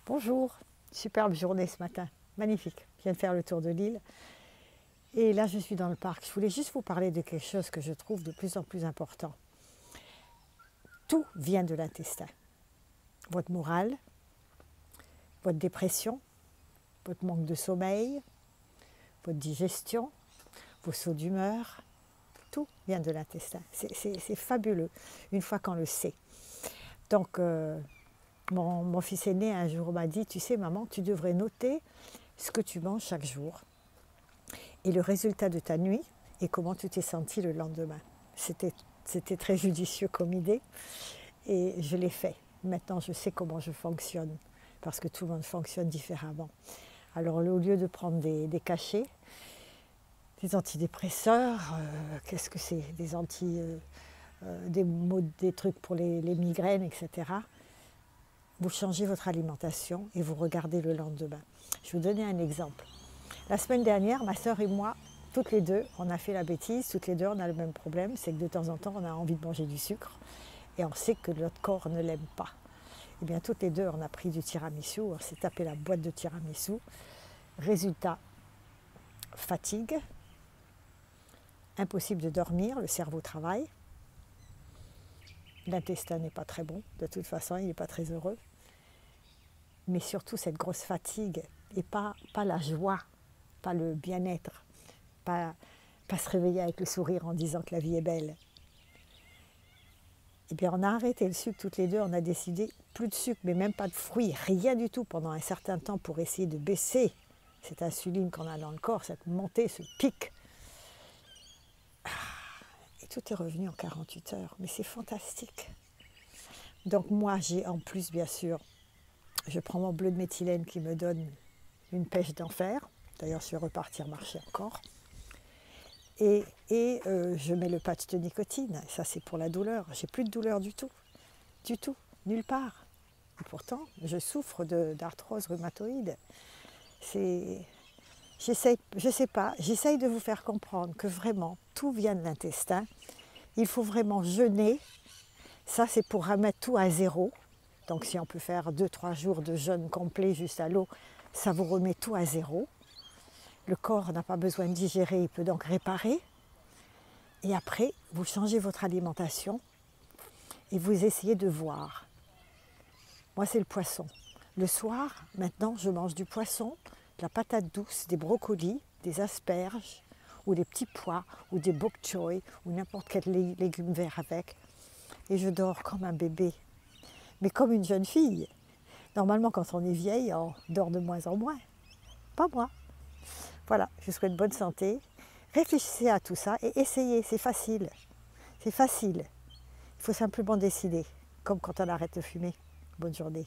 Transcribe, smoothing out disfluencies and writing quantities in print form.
Bonjour, superbe journée ce matin, magnifique. Je viens de faire le tour de l'île et là je suis dans le parc. Je voulais juste vous parler de quelque chose que je trouve de plus en plus important. Tout vient de l'intestin. Votre morale, votre dépression, votre manque de sommeil, votre digestion, vos sauts d'humeur, tout vient de l'intestin. C'est fabuleux une fois qu'on le sait. Donc, mon fils aîné un jour m'a dit, tu sais maman, tu devrais noter ce que tu manges chaque jour et le résultat de ta nuit et comment tu t'es senti le lendemain. C'était très judicieux comme idée et je l'ai fait. Maintenant je sais comment je fonctionne parce que tout le monde fonctionne différemment. Alors au lieu de prendre des cachets, des antidépresseurs, qu'est-ce que c'est, des trucs pour les migraines, etc. Vous changez votre alimentation et vous regardez le lendemain. Je vais vous donner un exemple. La semaine dernière, ma sœur et moi, toutes les deux, on a fait la bêtise, toutes les deux on a le même problème, c'est que de temps en temps on a envie de manger du sucre et on sait que notre corps ne l'aime pas. Et bien toutes les deux on a pris du tiramisu, on s'est tapé la boîte de tiramisu. Résultat, fatigue, impossible de dormir, le cerveau travaille, l'intestin n'est pas très bon, de toute façon il n'est pas très heureux. Mais surtout cette grosse fatigue et pas la joie, pas le bien-être, pas se réveiller avec le sourire en disant que la vie est belle. Eh bien on a arrêté le sucre toutes les deux, on a décidé plus de sucre, mais même pas de fruits, rien du tout pendant un certain temps pour essayer de baisser cette insuline qu'on a dans le corps, cette montée, ce pic. Et tout est revenu en 48 heures, mais c'est fantastique. Donc moi j'ai en plus bien sûr, je prends mon bleu de méthylène qui me donne une pêche d'enfer. D'ailleurs, je vais repartir marcher encore. Et je mets le patch de nicotine. Ça, c'est pour la douleur. J'ai plus de douleur du tout. Du tout. Nulle part. Et pourtant, je souffre d'arthrose rhumatoïde. Je sais pas, j'essaye de vous faire comprendre que vraiment, tout vient de l'intestin. Il faut vraiment jeûner. Ça, c'est pour remettre tout à zéro. Donc si on peut faire 2-3 jours de jeûne complet juste à l'eau, ça vous remet tout à zéro. Le corps n'a pas besoin de digérer, il peut donc réparer. Et après, vous changez votre alimentation et vous essayez de voir. Moi, c'est le poisson. Le soir, maintenant, je mange du poisson, de la patate douce, des brocolis, des asperges, ou des petits pois, ou des bok choy, ou n'importe quel légume vert avec. Et je dors comme un bébé. Mais comme une jeune fille. Normalement, quand on est vieille, on dort de moins en moins. Pas moi. Voilà, je vous souhaite bonne santé. Réfléchissez à tout ça et essayez, c'est facile. C'est facile. Il faut simplement décider, comme quand on arrête de fumer. Bonne journée.